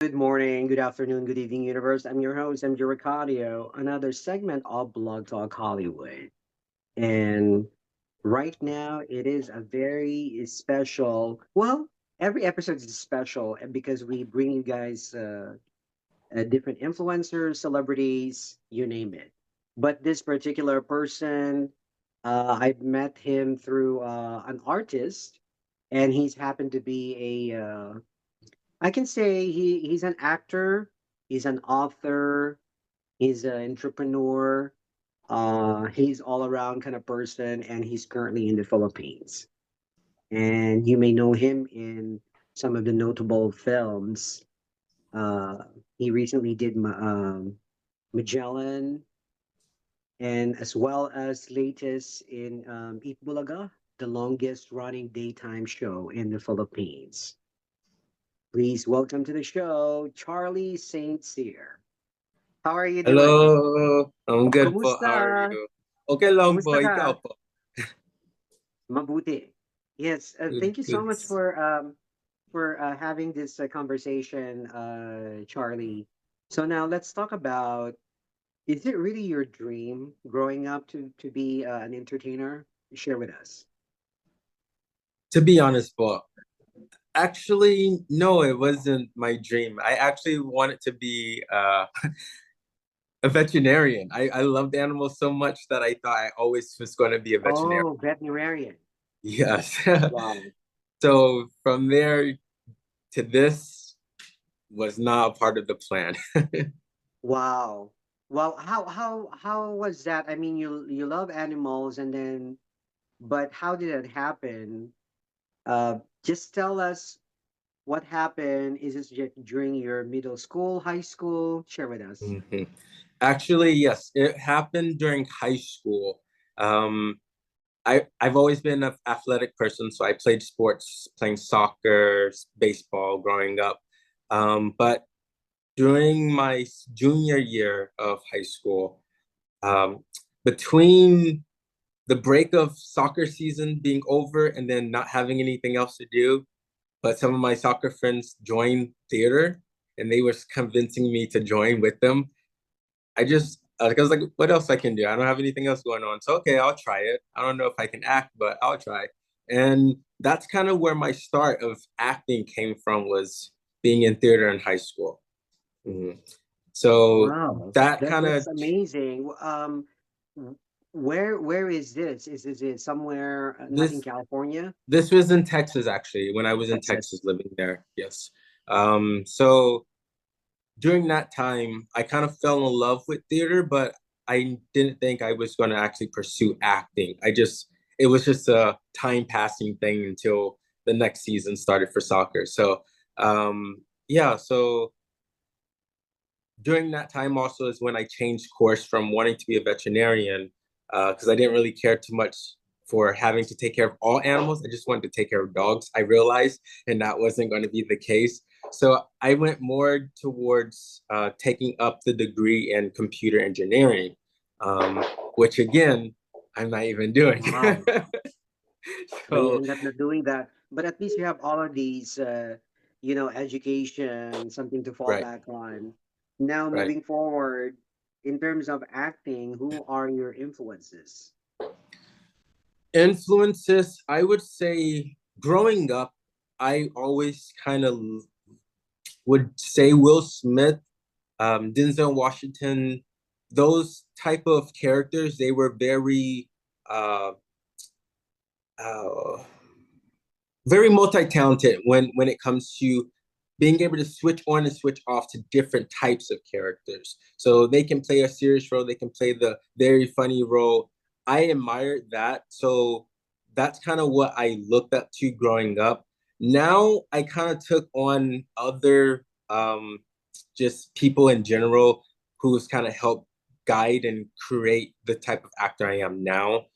Good morning, good afternoon, good evening, universe. I'm your host, MJ Racadio, another segment of Blogtalk Hollywood. And right now, it is a very special, every episode is special because we bring you guys different influencers, celebrities, you name it. But this particular person, I've met him through an artist, and he's happened to be I can say he's an actor, he's an author, he's an entrepreneur, he's all around kind of person, and he's currently in the Philippines. And you may know him in some of the notable films. Uh, he recently did Magellan, and as well as latest in Eat Bulaga, the longest running daytime show in the Philippines. Please welcome to the show, Charlie Saint Cyr. How are you doing? Hello, I'm good po. Kumusta? How are you? Okay lang Kumusta po, ka? ikaw po. Mabuti. Yes, Good, thank you so good. much for having this conversation, Charlie. So now let's talk about, is it really your dream growing up to be an entertainer? Share with us. To be honest po, actually, no, it wasn't my dream. I actually wanted to be a veterinarian. I loved animals so much that I thought I always was going to be a veterinarian. Oh, veterinarian. Yes. Wow. So from there to this was not a part of the plan. Wow. Well, how was that? I mean, you love animals, and then, but how did it happen? Just tell us what happened. Is this during your middle school, high school? Share with us. Mhm. Actually, yes, it happened during high school. Um, I've always been an athletic person, so I played sports, playing soccer, baseball growing up. But during my junior year of high school, um, between the break of soccer season being over and then not having anything else to do, but some of my soccer friends joined theater and they were convincing me to join with them. I was like, what else I can do? I don't have anything else going on. So, okay, I'll try it. I don't know if I can act, but I'll try. And that's kind of where my start of acting came from was being in theater in high school. Mhm. So Wow, that that kind of, that's amazing. W- where is this? Is it somewhere not in this, California, this was in Texas actually, when I was in Texas Texas? living there. Yes. So during that time, I kind of fell in love with theater, but I didn't think I was going to actually pursue acting. It was just a time passing thing until the next season started for soccer. So, yeah, so during that time also is when I changed course from wanting to be a veterinarian because I didn't really care too much for having to take care of all animals. I just wanted to take care of dogs. I realized, and that wasn't going to be the case. So I went more towards taking up the degree in computer engineering, um, which again, I'm not even doing. Wow. So you So, end up not doing that, but at least you have all of these, education, something to fall right, back on. Now, right. moving forward, in terms of acting, who are your influences? Influences, I would say growing up, I always kind of would say Will Smith, Denzel Washington, those type of characters, they were uh, uh, very multi-talented when it comes to being able to switch on and switch off to different types of characters. So they can play a serious role, they can play the very funny role. I admired that. So that's kind of what I looked up to growing up. Now I kind of took on other just people in general who's kind of helped guide and create the type of actor I am now.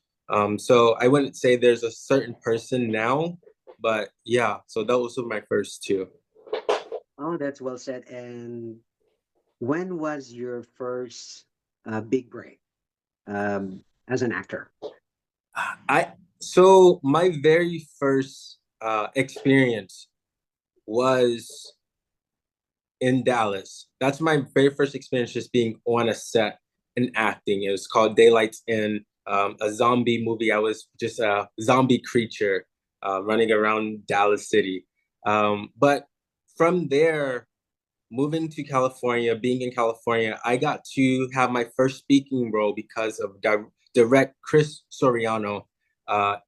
So I wouldn't say there's a certain person now, but yeah, so those were my first two. Oh, that's well said. And when was your first big break as an actor? I so my very first experience was in Dallas. That's my very first experience just being on a set and acting. It was called Daylight's in a zombie movie. I was just a zombie creature running around Dallas City. But from there, moving to California, being in California, I got to have my first speaking role because of direct Chris Soriano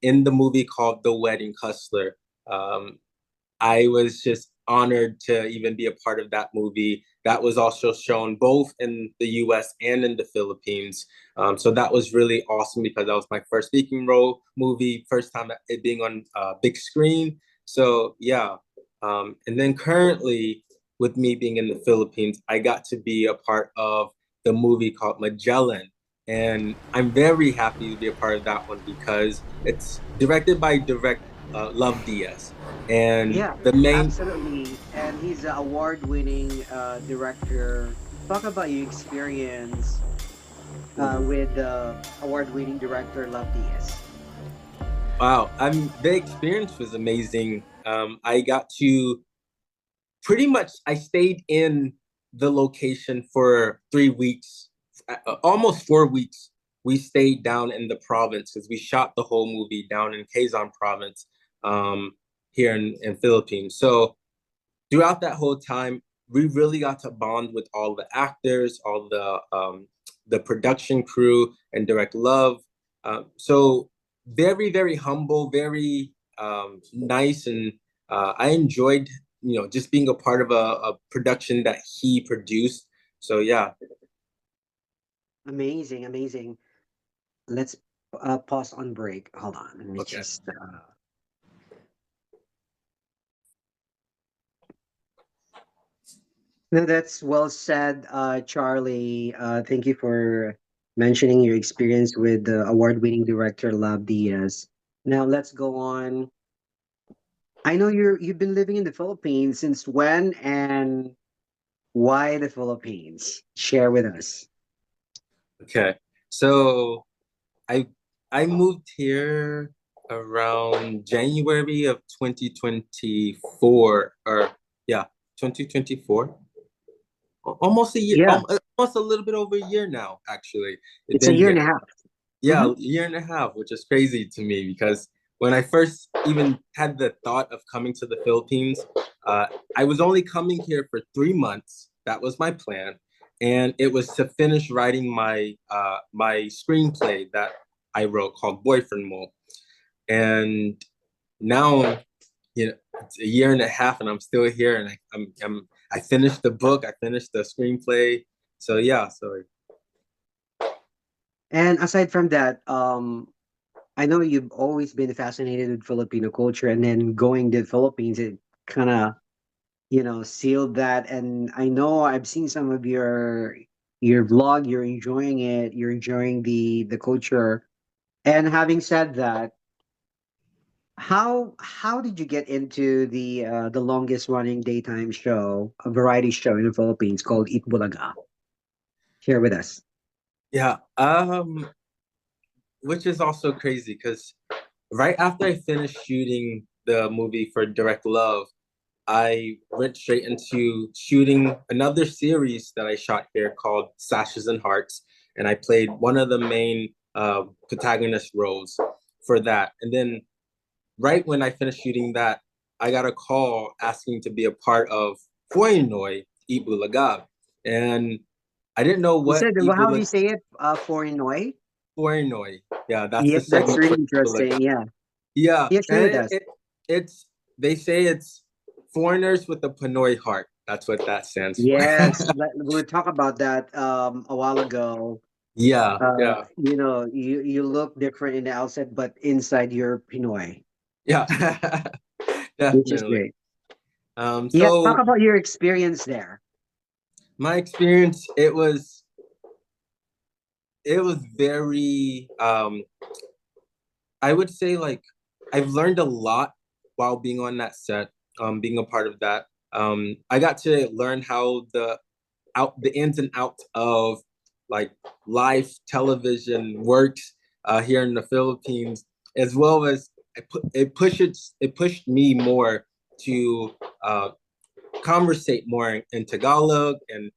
in the movie called The Wedding Hustler. Um, I was just honored to even be a part of that movie. That was also shown both in the US and in the Philippines. So that was really awesome because that was my first speaking role movie, first time it being on big screen. So yeah. And then currently, with me being in the Philippines, I got to be a part of the movie called Magellan. And I'm very happy to be a part of that one because it's directed by direct Love Diaz. And Yeah, the main, absolutely. And he's an award-winning director. Talk about your experience with award-winning director Love Diaz. wow, the experience was amazing. I got to pretty much, I stayed in the location for 3 weeks, almost 4 weeks. We stayed down in the province because we shot the whole movie down in Quezon province, um, here in Philippines. So throughout that whole time, we really got to bond with all the actors, all the production crew, and direct love. So very, very humble, very nice, and I enjoyed, just being a part of a production that he produced. So yeah. Amazing, amazing. Let's pause on break. Hold on. Let me Okay. just. No, that's well said, Charlie. Thank you for mentioning your experience with the award-winning director Love Diaz. Now let's go on. I know you've been living in the Philippines since when and why the Philippines? Share with us. Okay. So I I moved here around January of 2024, or yeah, 2024. Almost a year, Yeah, almost a little bit over a year now, actually. It's it's a been year and here. a half. Yeah, Hmm. a year and a half, which is crazy to me because when I first even had the thought of coming to the Philippines, uh, I was only coming here for 3 months. That was my plan, and it was to finish writing my screenplay that I wrote called Boyfriend Mole. And now, it's a year and a half, and I'm still here, and I finished the book, I finished the screenplay. So yeah, so And aside from that, I know you've always been fascinated with Filipino culture, and then going to the Philippines, it kind of sealed that. And I know I've seen some of your vlog. You're enjoying it. You're enjoying the culture. And having said that, how did you get into the longest running daytime show, a variety show in the Philippines called Eat Bulaga? Share with us. yeah. Which is also crazy because right after I finished shooting the movie for Direct Love, I went straight into shooting another series that I shot here called Sashes and Hearts, and I played one of the main protagonist roles for that. And then right when I finished shooting that, I got a call asking to be a part of Foynoy Ibulaga, and I didn't know You what said, well, how do you Ibulaga. say it? For Hanoi? Foynoy, yeah, that's the Yep, that's segment for really Ibulaga. interesting. Yeah. Yeah, Yeah, share and with us. it's they say it's foreigners with a Pinoy heart. That's what that stands for. Yes, we talked about that a while ago. Yeah, yeah, You look different in the outside, but inside you're Pinoy, yeah, which is definitely. great. Yeah, talk So about your experience there. my experience, it was very, I would say, like, I've learned a lot while being on that set, being a part of that. I got to learn how the ins and outs of like live television works here in the Philippines, as well as it pushed me more to uh, conversate more in Tagalog and,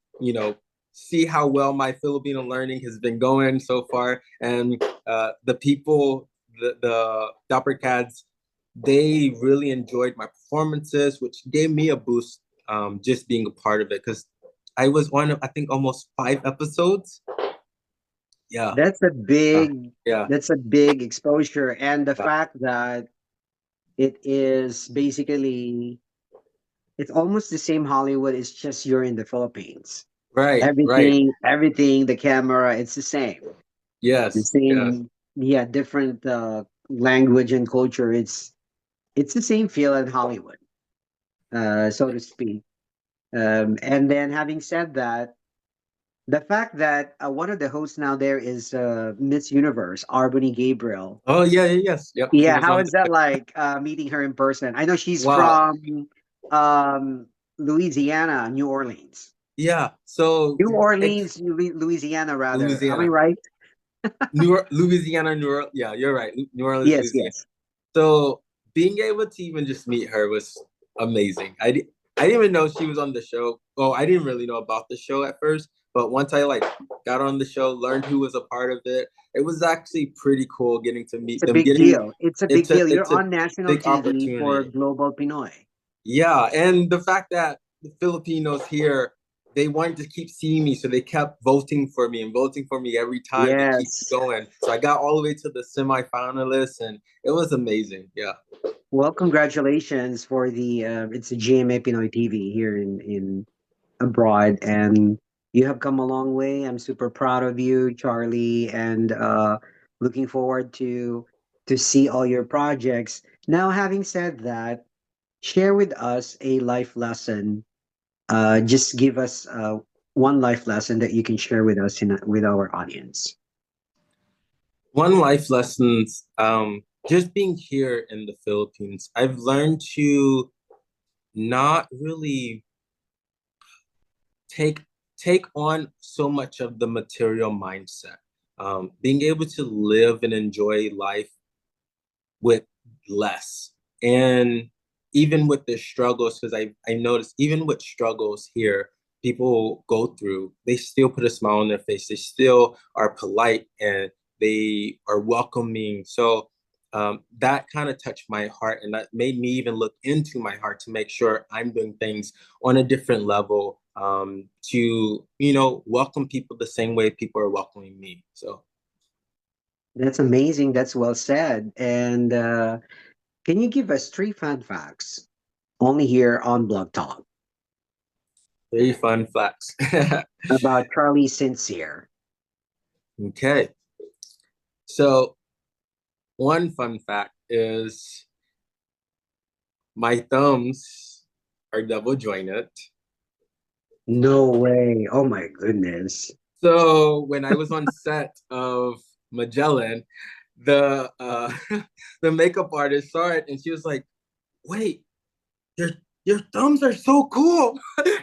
see how well my Filipino learning has been going so far. And the people, the Dapper Cats, they really enjoyed my performances, which gave me a boost, just being a part of it. Because I was one of, I think, almost 5 episodes. Yeah. That's a Uh, big yeah. that's a big exposure, and the Yeah. fact that it is basically it's almost the same Hollywood. It's just you're in the Philippines. Right. Right. Everything, the camera, it's the same. The Yes. Yes. same, yeah, different language and culture. It's the same feel in Hollywood, so to speak. And then having said that, the fact that one of the hosts now there is Miss Universe, Arbony Gabriel. Oh yeah. Yes. Yep. She Yeah, was how on is that like meeting her in person? I know she's Wow. from um, Louisiana, New Orleans. Yeah. So New Orleans, Louisiana, rather. Am I Louisiana, right? Louisiana, New Orleans. Yeah, you're right. New Orleans, Yes, Louisiana. yes. So being able to even just meet her was amazing. I didn't even know she was on the show. Oh, I didn't really know about the show at first, but once I like got on the show, learned who was a part of it, it was actually pretty cool getting to It's meet a them. big Getting deal. It's a big deal. You're it's a on national big TV for opportunity. Global Pinoy. Yeah, and the fact that the Filipinos here, they wanted to keep seeing me, so they kept voting for me and voting for me every time and keep Yes. going. So I got all the way to the semifinalists, and it was amazing. Yeah. Well, congratulations for the it's a GMA Pinoy TV here in abroad, and you have come a long way. I'm super proud of you, Charlie, and looking forward to see all your projects. Now, having said that, share with us a life lesson. Just give us one life lesson that you can share with us with our audience. One life lessons, just being here in the Philippines, I've learned to not really take take on so much of the material mindset. Being able to live and enjoy life with less. And even with the struggles, because I noticed even with struggles here, people go through, they still put a smile on their face. They still are polite and they are welcoming. So that kind of touched my heart, and that made me even look into my heart to make sure I'm doing things on a different level, to welcome people the same way people are welcoming me. So That's amazing. That's well said. And can you give us three fun facts only here on Blog Talk very fun facts. about Charlie Sincere? Okay. So one fun fact is my thumbs are double jointed. No way. Oh my goodness. So when I was on set of Magellan, the the makeup artist saw it and she was like, "Wait, your your thumbs are so cool."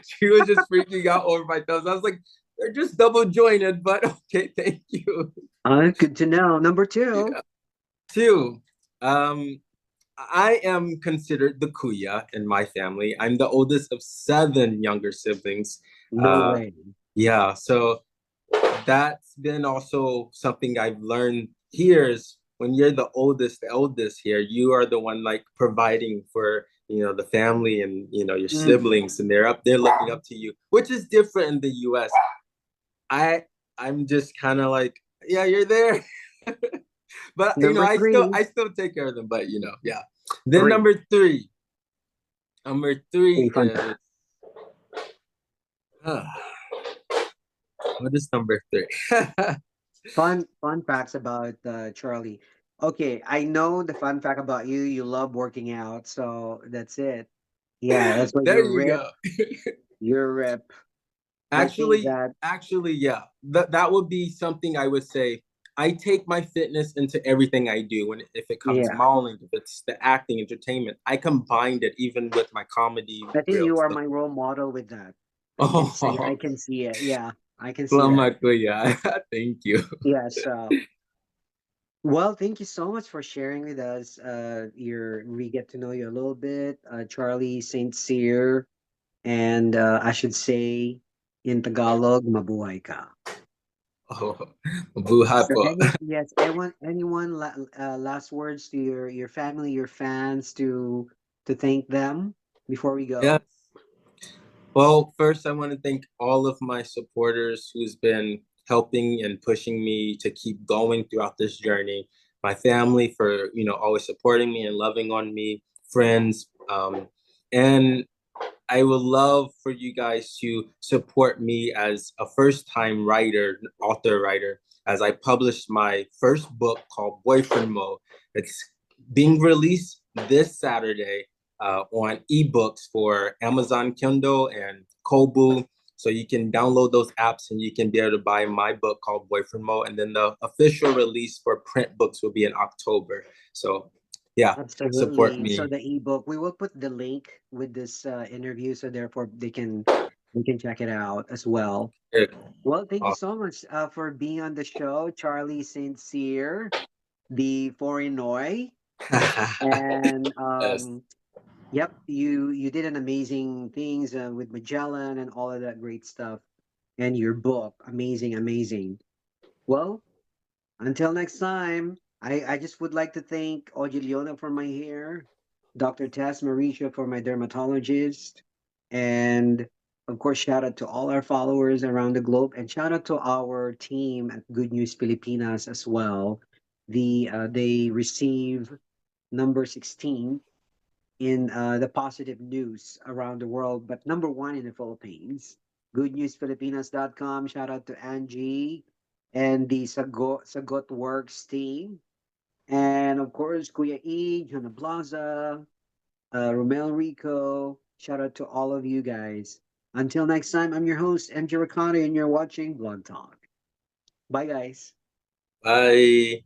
She was just freaking out over my thumbs. I was like, "They're just double jointed, but okay, thank you." Good to know. Number two. Yeah. Two, um, I am considered the kuya in my family. I'm the oldest of seven younger siblings. No Uh, way. yeah, so that's been also something I've learned here is when you're the oldest here, you are the one like providing for the family and your Mm. siblings, and they're looking up to you, which is different in the U.S. I I'm just kind of like, yeah, you're there. But Number three. I still take care of them. But yeah. Then Three. number Three three fun is facts. uh, what is number three? Fun facts about Charlie. Okay, I know the fun fact about you. You love working out, so that's it. Yeah, that's why There you're you rip. go. You're rip. I think Actually, that actually, yeah. That would be something I would say. I take my fitness into everything I do. When if it comes yeah, modeling, if it's the acting, entertainment, I combined it even with my comedy I think you reels. are So, my role model with that. I oh, can see it. Yeah, I can see that. salamat kuya. Thank you. Yeah, so well, thank you so much for sharing with us. We get to know you a little bit. Charlie Saint Cyr. And I should say in Tagalog, mabuhay ka. Oh, buhay So po. yes, anyone last words to your family, your fans to thank them before we Yeah. go? Well, first, I want to thank all of my supporters who's been helping and pushing me to keep going throughout this journey. My family for, always supporting me and loving on me, friends, and I would love for you guys to support me as a first-time writer, author writer, as I published my first book called Boyfriend Mode. It's being released this Saturday on ebooks for Amazon Kindle and Kobo. So you can download those apps and you can be able to buy my book called Boyfriend Mode. And then the official release for print books will be in October. So yeah, support Absolutely. So me. the ebook, we will put the link with this interview, so therefore they can check it out as well. Well, thank you Awesome. so much for being on the show, Charlie Saint Cyr, the Foreignoy. And Yes. yep, you did an amazing things with Magellan and all of that great stuff. And your book, amazing, amazing. Well, until next time, I just would like to thank Leona for my hair, Dr. Tess Mauricio for my dermatologist, and of course, shout out to all our followers around the globe, and shout out to our team at Good News Filipinas as well. They receive number 16 in the positive news around the world, but number one in the Philippines. GoodNewsFilipinas.com. Shout out to Angie and the Sagot Works team. And of course, Kuya E, Jonah Plaza, Romel Rico. Shout out to all of you guys. Until next time, I'm your host, MJ Racadio, and you're watching Blog Talk. Bye, guys. Bye.